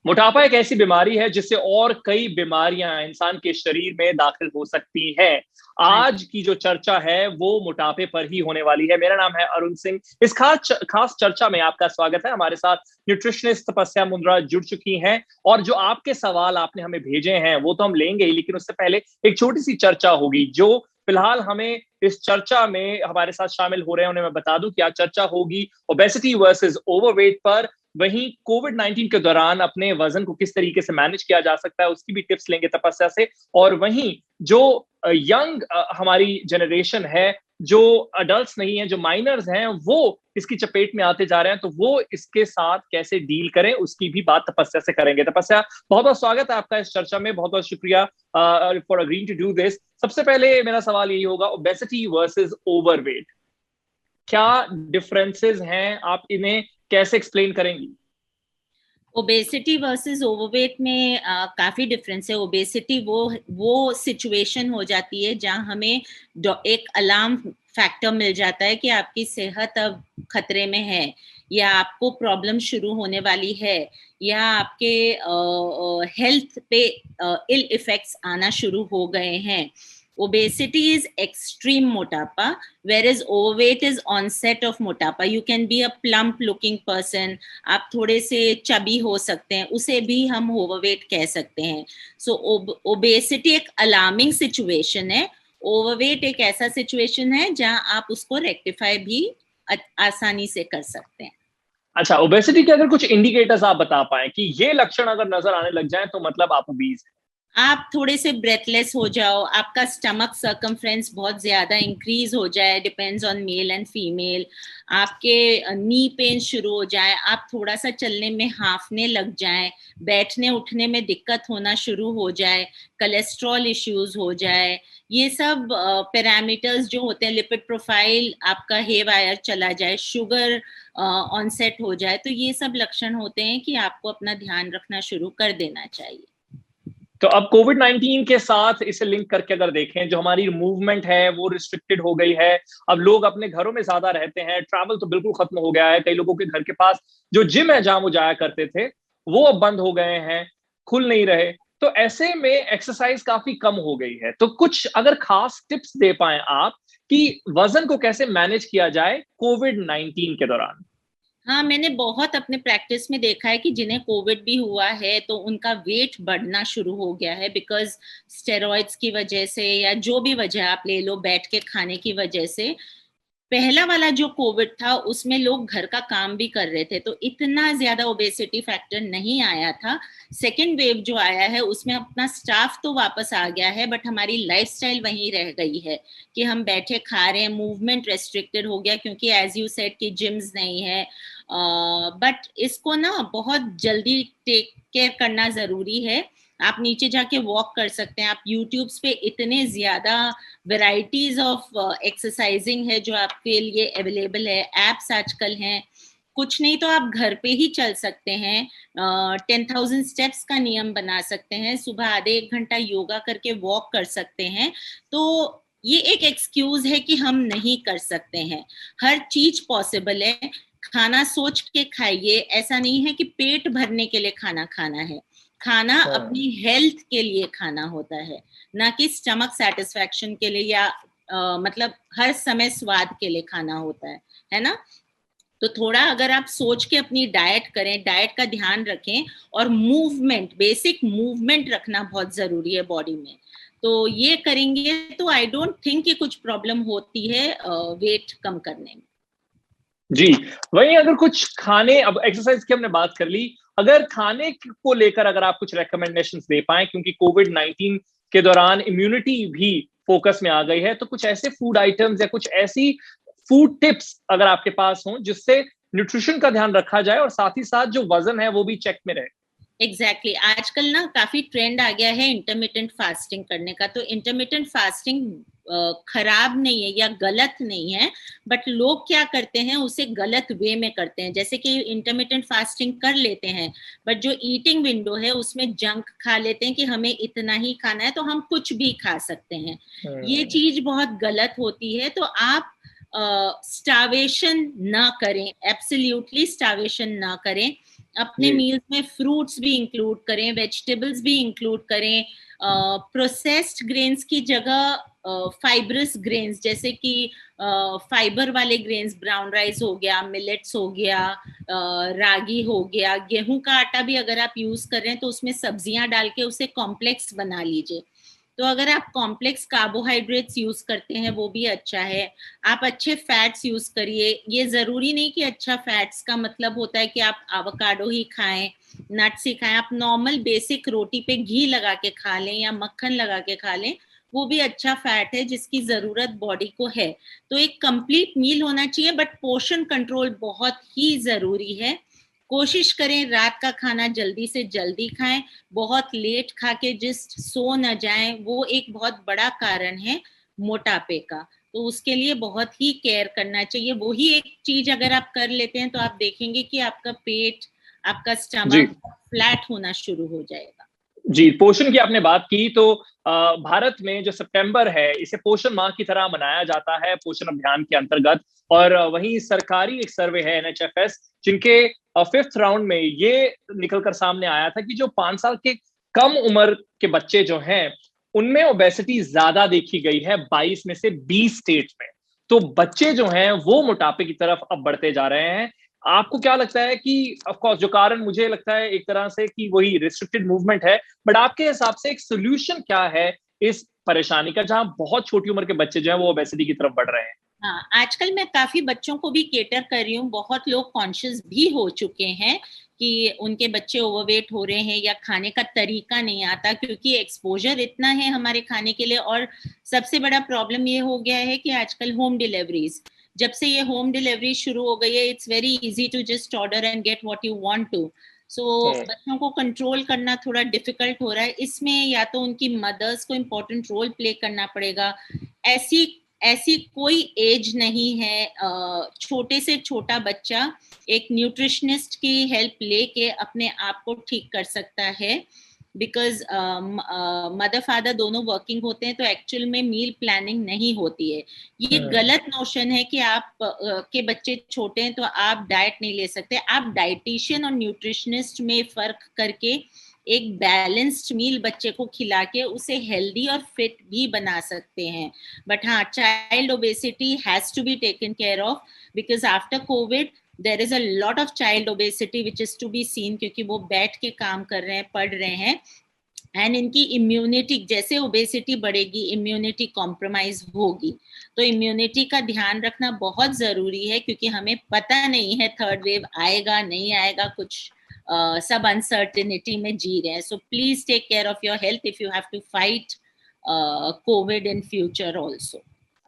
मोटापा एक ऐसी बीमारी है जिससे और कई बीमारियां इंसान के शरीर में दाखिल हो सकती हैं। हाँ आज की जो चर्चा है वो मोटापे पर ही होने वाली है। मेरा नाम है अरुण सिंह। इस खास चर्चा में आपका स्वागत है। हमारे साथ न्यूट्रिशनिस्ट तपस्या मुंद्रा जुड़ चुकी हैं और जो आपके सवाल आपने हमें भेजे हैं वो तो हम लेंगे ही, लेकिन उससे पहले एक छोटी सी चर्चा होगी। जो फिलहाल हमें इस चर्चा में हमारे साथ शामिल हो रहे हैं उन्हें मैं बता दूं क्या चर्चा होगी। ओबेसिटी वर्सेस ओवरवेट पर। वहीं कोविड-19 के दौरान अपने वजन को किस तरीके से मैनेज किया जा सकता है उसकी भी टिप्स लेंगे तपस्या से। और वहीं जो यंग हमारी जनरेशन है, जो अडल्ट्स नहीं है, जो माइनर्स हैं, वो इसकी चपेट में आते जा रहे हैं, तो वो इसके साथ कैसे डील करें उसकी भी बात तपस्या से करेंगे। तपस्या, बहुत बहुत स्वागत है आपका इस चर्चा में। बहुत बहुत शुक्रिया for agreeing to do this. सबसे पहले मेरा सवाल यही होगा, ओबेसिटी वर्सेस ओवरवेट, क्या डिफरेंसेस हैं, आप इन्हें कैसे एक्सप्लेन करेंगी? ओबेसिटी वर्सेस ओवरवेट में काफ़ी डिफरेंस है। ओबेसिटी वो सिचुएशन हो जाती है जहां हमें एक अलार्म फैक्टर मिल जाता है कि आपकी सेहत अब खतरे में है, या आपको प्रॉब्लम शुरू होने वाली है, या आपके हेल्थ पे इल इफेक्ट्स आना शुरू हो गए हैं। Obesity is extreme motapa, whereas overweight is onset of motapa. You can be a plump looking person, आप थोड़े से चबी हो सकते हैं, उसे भी हम ओवरवेट कह सकते हैं। सो ओबेसिटी एक अलार्मिंग सिचुएशन है, ओवरवेट एक ऐसा सिचुएशन है जहां आप उसको रेक्टिफाई भी आसानी से कर सकते हैं। अच्छा, ओबेसिटी के अगर कुछ इंडिकेटर्स आप बता पाएं कि ये लक्षण अगर नजर आने लग जाए तो मतलब आप ओबीज हैं। आप थोड़े से ब्रेथलेस हो जाओ, आपका स्टमक सर्कमफ्रेंस बहुत ज्यादा इंक्रीज हो जाए, depends on male and female, आपके नी पेन शुरू हो जाए, आप थोड़ा सा चलने में हांफने लग जाए, बैठने उठने में दिक्कत होना शुरू हो जाए, कोलेस्ट्रॉल इश्यूज हो जाए, ये सब पैरामीटर्स जो होते हैं, लिपिड प्रोफाइल आपका हे वायर चला जाए, शुगर ऑनसेट हो जाए, तो ये सब लक्षण होते हैं कि आपको अपना ध्यान रखना शुरू कर देना चाहिए। तो अब कोविड-19 के साथ इसे लिंक करके अगर देखें, जो हमारी मूवमेंट है वो रिस्ट्रिक्टेड हो गई है। अब लोग अपने घरों में ज्यादा रहते हैं, ट्रैवल तो बिल्कुल खत्म हो गया है। कई लोगों के घर के पास जो जिम है जहां वो जाया करते थे वो अब बंद हो गए हैं, खुल नहीं रहे। तो ऐसे में एक्सरसाइज काफी कम हो गई है। तो कुछ अगर खास टिप्स दे पाए आप कि वजन को कैसे मैनेज किया जाए कोविड-19 के दौरान। हाँ, मैंने बहुत अपने प्रैक्टिस में देखा है कि जिन्हें कोविड भी हुआ है तो उनका वेट बढ़ना शुरू हो गया है, बिकॉज स्टेरॉइड्स की वजह से या जो भी वजह आप ले लो, बैठ के खाने की वजह से। पहला वाला जो कोविड था उसमें लोग घर का काम भी कर रहे थे, तो इतना ज्यादा ओबेसिटी फैक्टर नहीं आया था। सेकेंड वेव जो आया है उसमें अपना स्टाफ तो वापस आ गया है, बट हमारी लाइफस्टाइल वहीं रह गई है कि हम बैठे खा रहे हैं, मूवमेंट रेस्ट्रिक्टेड हो गया क्योंकि एज यू सेड कि जिम्स नहीं है। बट इसको ना बहुत जल्दी टेक केयर करना जरूरी है। आप नीचे जाके वॉक कर सकते हैं, आप यूट्यूब्स पे इतने ज्यादा वेराइटीज ऑफ एक्सरसाइजिंग है जो आपके लिए अवेलेबल है, एप्स आजकल हैं। कुछ नहीं तो आप घर पे ही चल सकते हैं, 10,000 स्टेप्स का नियम बना सकते हैं, सुबह आधे एक घंटा योगा करके वॉक कर सकते हैं। तो ये एक एक्सक्यूज है कि हम नहीं कर सकते हैं, हर चीज पॉसिबल है। खाना सोच के खाइए, ऐसा नहीं है कि पेट भरने के लिए खाना खाना है, खाना अपनी हेल्थ के लिए खाना होता है, ना कि स्टमक सेटिस्फैक्शन के लिए या मतलब हर समय स्वाद के लिए खाना होता है ना। तो थोड़ा अगर आप सोच के अपनी डाइट करें, डाइट का ध्यान रखें, और मूवमेंट, बेसिक मूवमेंट रखना बहुत जरूरी है बॉडी में, तो ये करेंगे तो आई डोंट थिंक कि कुछ प्रॉब्लम होती है वेट कम करने में। जी, वहीं अगर कुछ खाने, अब एक्सरसाइज की हमने बात कर ली, अगर खाने को लेकर अगर आप कुछ रिकमेंडेशंस दे पाएं, क्योंकि कोविड-19 के दौरान इम्यूनिटी भी फोकस में आ गई है, तो कुछ ऐसे फूड आइटम्स या कुछ ऐसी फूड टिप्स अगर आपके पास हों जिससे न्यूट्रिशन का ध्यान रखा जाए और साथ ही साथ जो वजन है वो भी चेक में रहे। एग्जैक्टली आजकल ना काफी ट्रेंड आ गया है इंटरमिटेंट फास्टिंग करने का। तो इंटरमिटेंट फास्टिंग खराब नहीं है या गलत नहीं है, बट लोग क्या करते हैं उसे गलत वे में करते हैं। जैसे कि इंटरमिटेंट फास्टिंग कर लेते हैं, बट जो ईटिंग विंडो है उसमें जंक खा लेते हैं कि हमें इतना ही खाना है तो हम कुछ भी खा सकते हैं। ये चीज बहुत गलत होती है। तो आप स्टावेशन ना करें, एब्सोल्युटली स्टावेशन ना करें। अपने मील्स में फ्रूट्स भी इंक्लूड करें, वेजिटेबल्स भी इंक्लूड करें, प्रोसेस्ड ग्रेन्स की जगह फाइब्रस ग्रेन्स जैसे कि फाइबर वाले ग्रेन्स, ब्राउन राइस हो गया, मिलेट्स हो गया, रागी हो गया, गेहूं का आटा भी अगर आप यूज कर रहे हैं तो उसमें सब्जियां डाल के उसे कॉम्प्लेक्स बना लीजिए। तो अगर आप कॉम्प्लेक्स कार्बोहाइड्रेट्स यूज करते हैं वो भी अच्छा है। आप अच्छे फैट्स यूज करिए। ये जरूरी नहीं कि अच्छा फैट्स का मतलब होता है कि आप एवोकाडो ही खाएं, नट्स ही खाएं। आप नॉर्मल बेसिक रोटी पे घी लगा के खा लें या मक्खन लगा के खा लें, वो भी अच्छा फैट है जिसकी जरूरत बॉडी को है। तो एक कंप्लीट मील होना चाहिए, बट पोर्शन कंट्रोल बहुत ही जरूरी है। कोशिश करें रात का खाना जल्दी से जल्दी खाएं, बहुत लेट खा के जिस्ट सो न जाएं, वो एक बहुत बड़ा कारण है मोटापे का। तो उसके लिए बहुत ही केयर करना चाहिए। वही एक चीज अगर आप कर लेते हैं तो आप देखेंगे कि आपका पेट, आपका स्टमक फ्लैट होना शुरू हो जाएगा। जी, पोषण की आपने बात की तो भारत में जो सितंबर है इसे पोषण माह की तरह मनाया जाता है पोषण अभियान के अंतर्गत। और वहीं सरकारी एक सर्वे है NHFS जिनके 5th राउंड में ये निकलकर सामने आया था कि जो 5 साल के कम उम्र के बच्चे जो हैं उनमें ओबेसिटी ज्यादा देखी गई है 22 में से 20 स्टेट में। तो बच्चे जो हैं वो मोटापे की तरफ अब बढ़ते जा रहे हैं। आपको क्या लगता है कि ऑफ कोर्स जो कारण मुझे लगता है एक तरह से कि वही रिस्ट्रिक्टेड मूवमेंट है, बट आपके हिसाब से एक सोल्यूशन क्या है इस परेशानी का जहां बहुत छोटी उम्र के बच्चे जो है वो ओबेसिटी की तरफ बढ़ रहे हैं? हाँ, आजकल मैं काफी बच्चों को भी केटर कर रही हूँ। बहुत लोग कॉन्शियस भी हो चुके हैं कि उनके बच्चे ओवरवेट हो रहे हैं या खाने का तरीका नहीं आता, क्योंकि एक्सपोजर इतना है हमारे खाने के लिए। और सबसे बड़ा प्रॉब्लम ये हो गया है कि आजकल होम डिलीवरीज, जब से ये होम डिलीवरी शुरू हो गई है, it's very easy to just order and get what you want to. So बच्चों को कंट्रोल करना थोड़ा डिफिकल्ट हो रहा है। इसमें या तो उनकी मदर्स को इम्पोर्टेंट रोल प्ले करना पड़ेगा। ऐसी ऐसी कोई एज नहीं है, छोटे से छोटा बच्चा एक न्यूट्रिशनिस्ट की हेल्प लेके अपने आप को ठीक कर सकता है। बिकॉज मदर फादर दोनों वर्किंग होते हैं तो एक्चुअल में मील प्लानिंग नहीं होती है। ये गलत नोशन है कि आप के बच्चे छोटे हैं तो आप डाइट नहीं ले सकते। आप डाइटिशियन और न्यूट्रिशनिस्ट में फर्क करके एक बैलेंस्ड मील बच्चे को खिला के उसे हेल्दी और फिट भी बना सकते हैं। बट हाँ, child obesity has to be taken care of because after COVID there is a lot of child obesity which is to be seen, क्योंकि वो बैठ के काम कर रहे हैं, पढ़ रहे हैं, एंड इनकी इम्यूनिटी, जैसे ओबेसिटी बढ़ेगी इम्यूनिटी कॉम्प्रोमाइज होगी। तो इम्यूनिटी का ध्यान रखना बहुत जरूरी है, क्योंकि हमें पता नहीं है थर्ड वेव आएगा नहीं आएगा, कुछ सब अनसर्टेनिटी में जी रहे हैं। So please take care of your health if you have to fight COVID in future also.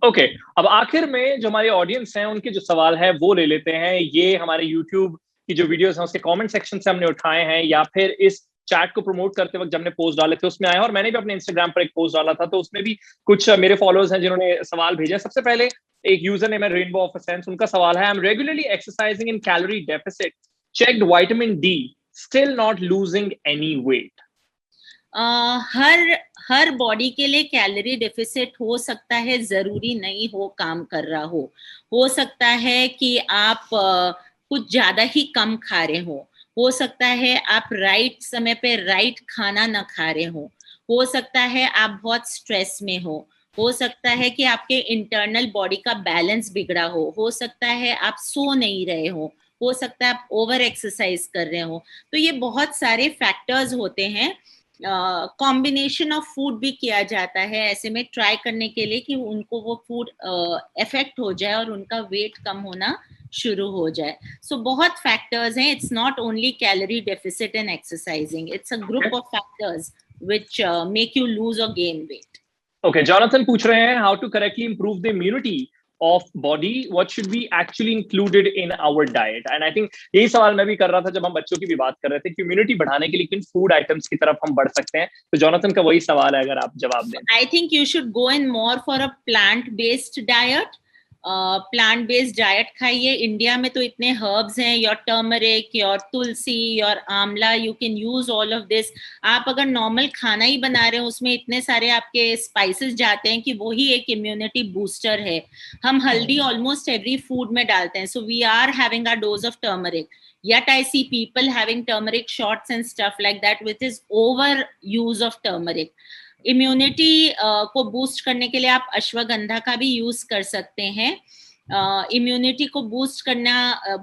Okay, अब आखिर में जो हमारे ऑडियंस हैं उनके जो सवाल है वो ले लेते हैं। ये हमारे यूट्यूब की जो वीडियोस हैं उसके कमेंट सेक्शन से हमने उठाए हैं, या फिर इस चैट को प्रमोट करते वक्त जब हमने पोस्ट डाले थे उसमें आए, और मैंने भी अपने इंस्टाग्राम पर एक पोस्ट डाला था तो उसमें भी कुछ मेरे फॉलोअर्स हैं जिन्होंने सवाल भेजे। सबसे पहले एक यूजर नेम है रेनबो ऑफ सेंस, उनका सवाल है, I am regularly exercising in calorie deficit, checked vitamin D, still not losing any weight. हर बॉडी के लिए कैलोरी डेफिसिट हो सकता है, जरूरी नहीं हो काम कर रहा हो सकता है कि आप कुछ ज्यादा ही कम खा रहे हो सकता है आप राइट समय पे राइट खाना ना खा रहे हो सकता है आप बहुत स्ट्रेस में हो सकता है कि आपके इंटरनल बॉडी का बैलेंस बिगड़ा हो सकता है आप सो नहीं रहे हो सकता है आप ओवर एक्सरसाइज कर रहे हो। तो ये बहुत सारे फैक्टर्स होते हैं। कॉम्बिनेशन ऑफ फूड भी किया जाता है ऐसे में ट्राई करने के लिए कि उनको वो फूड इफेक्ट हो जाए और उनका वेट कम होना शुरू हो जाए। सो बहुत फैक्टर्स हैं, it's not only calorie deficit and exercising, it's a group of factors which make you lose or gain weight. Okay, Jonathan पूछ रहे हैं, how to correctly improve the immunity of body, what should be actually included in our diet? And I think यही सवाल मैं भी कर रहा था जब हम बच्चों की भी बात कर रहे थे कि इम्यूनिटी बढ़ाने के लिए किन फूड आइटम्स की तरफ हम बढ़ सकते हैं। तो जॉनथन का वही सवाल है, अगर आप जवाब दें। I think you should go in more for a plant based diet. Plant based diet खाइए। इंडिया में तो इतने हर्ब्स हैं, your turmeric, your tulsi, your amla, you can use all of this. आप अगर नॉर्मल खाना ही बना रहे हो, उसमें इतने सारे आपके स्पाइसेस जाते हैं कि वो ही एक इम्यूनिटी बूस्टर है। हम हल्दी ऑलमोस्ट एवरी फूड में डालते हैं, so we are having a dose of turmeric, yet I see people having turmeric shots and stuff like that, which is over use of turmeric. Immunity को boost करने के लिए आप अश्वगंधा का भी यूज कर सकते हैं। इम्यूनिटी को बूस्ट करना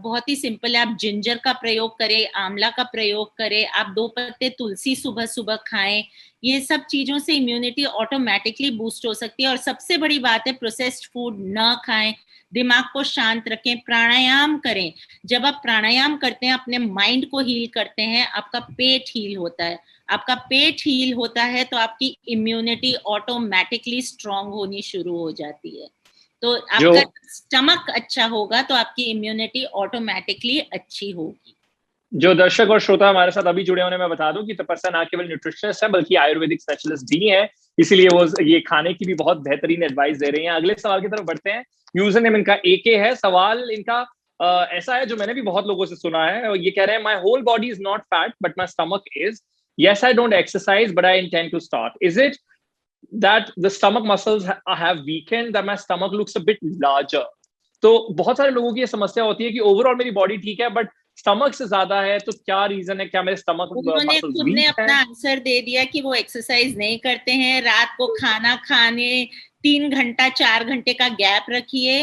बहुत ही सिंपल है। आप जिंजर का प्रयोग करें, आंवला का प्रयोग करें, आप 2 पत्ते तुलसी सुबह सुबह खाएं। ये सब चीजों से इम्यूनिटी ऑटोमेटिकली बूस्ट हो सकती है। और सबसे बड़ी बात है, प्रोसेस्ड फूड ना खाएं, दिमाग को शांत रखें, प्राणायाम करें। जब आप प्राणायाम करते हैं, अपने माइंड को हील करते हैं, आपका पेट हील होता है। आपका पेट हील होता है तो आपकी इम्यूनिटी ऑटोमेटिकली स्ट्रांग होनी शुरू हो जाती है। तो आपका स्टमक अच्छा होगा तो आपकी इम्यूनिटी ऑटोमेटिकली अच्छी होगी। जो दर्शक और श्रोता हमारे साथ अभी जुड़े होने, मैं बता दूं कि तपस्या ना केवल न्यूट्रिशनिस्ट है बल्कि आयुर्वेदिक स्पेशलिस्ट भी हैं, इसीलिए वो ये खाने की भी बहुत बेहतरीन एडवाइस दे रही हैं। अगले सवाल की तरफ बढ़ते हैं। यूजर नेम इनका एके है। सवाल इनका ऐसा है जो मैंने भी बहुत लोगों से सुना है, और ये कह रहे हैं, my whole body is not fat but my stomach is, yes I don't exercise but I intend to start, is it that the stomach muscles have weakened, that my stomach looks a bit larger? तो बहुत सारे लोगों की ये समस्या होती है कि ओवरऑल मेरी बॉडी ठीक है बट स्टमक से ज्यादा है, तो क्या रीजन है? क्या मेरे स्टमक उन्होंने खुद ने अपना आंसर दे दिया कि वो एक्सरसाइज नहीं करते हैं। रात को खाना खाने 3 घंटा 4 घंटे का गैप रखिए।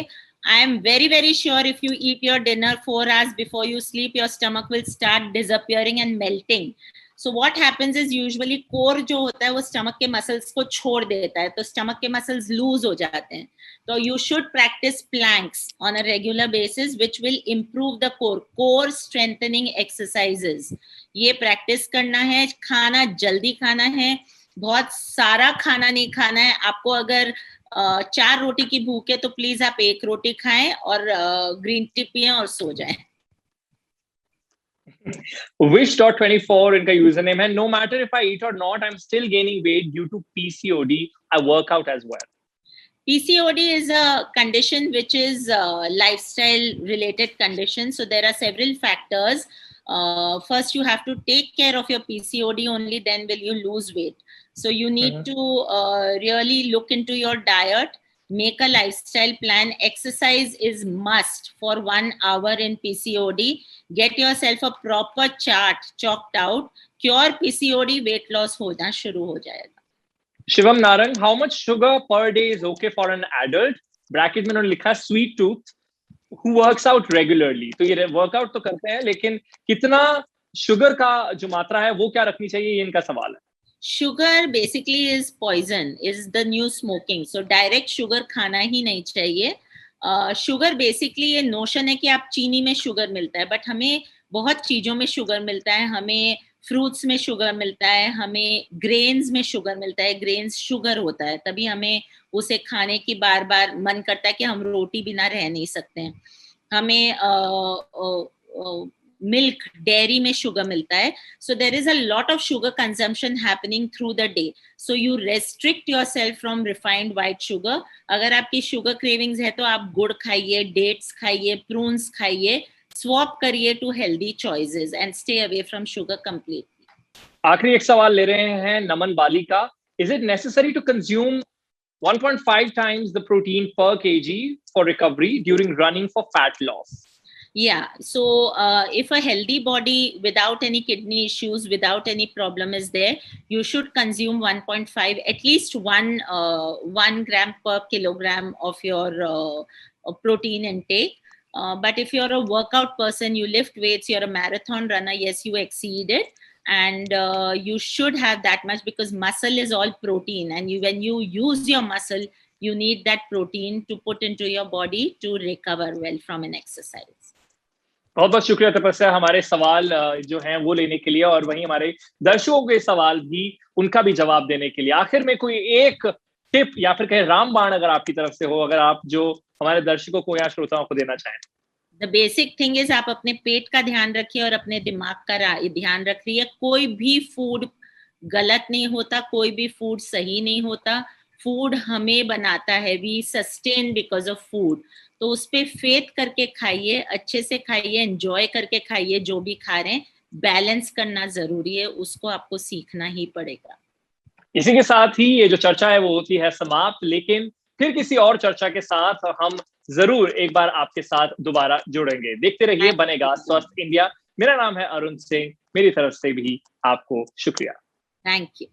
I am very, very sure if you eat your dinner 4 hours before you sleep, your stomach will start disappearing and melting. So what happens is usually core जो होता है वो stomach के muscles को छोड़ देता है, तो stomach के muscles lose हो जाते हैं। तो you should practice planks on a regular basis, which will improve the core strengthening exercises. ये practice करना है। खाना जल्दी खाना है, बहुत सारा खाना नहीं खाना है। आपको अगर 4 रोटी की भूख है तो प्लीज आप 1 रोटी खाएं और ग्रीन टी पिएं और सो जाएं। Wish.24 इनका यूजर नेम है। No matter if I eat or not, I'm still gaining weight due to PCOD. I work out as well. PCOD is a condition which is a lifestyle related condition. So there are several factors. First, you have to take care of your PCOD, only then will you lose weight. So you need to really look into your diet, make a lifestyle plan. Exercise is must for 1 hour in PCOD. Get yourself a proper chart chalked out. Cure PCOD, weight loss होना शुरू हो जाएगा। Shivam Narang, how much sugar per day is okay for an adult? Bracket में उन्होंने लिखा sweet tooth who works out regularly. तो ये workout तो करते हैं, लेकिन कितना शुगर का जो मात्रा है वो क्या रखनी चाहिए, ये इनका सवाल है। Sugar basically is poison, is the new smoking. So direct sugar खाना ही नहीं चाहिए। शुगर बेसिकली ये नोशन है कि आप चीनी में शुगर मिलता है, बट हमें बहुत चीजों में शुगर मिलता है। हमें फ्रूट्स में शुगर मिलता है, हमें ग्रेन्स में शुगर मिलता है। ग्रेन्स शुगर होता है, तभी हमें उसे खाने की बार बार मन करता है कि हम रोटी बिना रह नहीं सकते हैं। हमें मिल्क, डेयरी में शुगर मिलता है। So there is a lot of sugar consumption happening through the day, so you restrict yourself from refined white sugar. अगर आपकी शुगर क्रेविंग्स है तो आप गुड़ खाइए, डेट्स खाइए, प्रून्स खाइए, स्वैप करिए to healthy choices and stay away from sugar completely. आखिरी एक सवाल ले रहे हैं नमन बाली का। Is it necessary to consume 1.5 times the protein per kg for recovery during running for fat loss? Yeah, so if a healthy body without any kidney issues, without any problem is there, you should consume 1.5, at least 1 gram per kilogram of your protein intake. But if you're a workout person, you lift weights, you're a marathon runner, yes, you exceed it. And you should have that much, because muscle is all protein, and when you use your muscle, you need that protein to put into your body to recover well from an exercise. बहुत बहुत शुक्रिया तपस्या, हमारे सवाल जो हैं वो लेने के लिए, और वहीं हमारे दर्शकों के सवाल भी, उनका भी जवाब देने के लिए। आखिर में कोई एक टिप या फिर कहें रामबाण अगर आपकी तरफ से हो, अगर आप जो हमारे दर्शकों को या श्रोताओं को देना चाहें। The basic thing is आप अपने पेट का ध्यान रखिए और अपने दिमाग का ध्यान रखिए। कोई भी फूड गलत नहीं होता, कोई भी फूड सही नहीं होता। फूड हमें बनाता है, we sustain because of food. तो उस पे फेथ करके खाइए, अच्छे से खाइए, एंजॉय करके खाइए जो भी खा रहे हैं। बैलेंस करना जरूरी है, उसको आपको सीखना ही पड़ेगा। इसी के साथ ही ये जो चर्चा है वो होती है समाप्त, लेकिन फिर किसी और चर्चा के साथ हम जरूर एक बार आपके साथ दोबारा जुड़ेंगे। देखते रहिए बनेगा स्वस्थ इंडिया। मेरा नाम है अरुण सिंह, मेरी तरफ से भी आपको शुक्रिया। Thank you.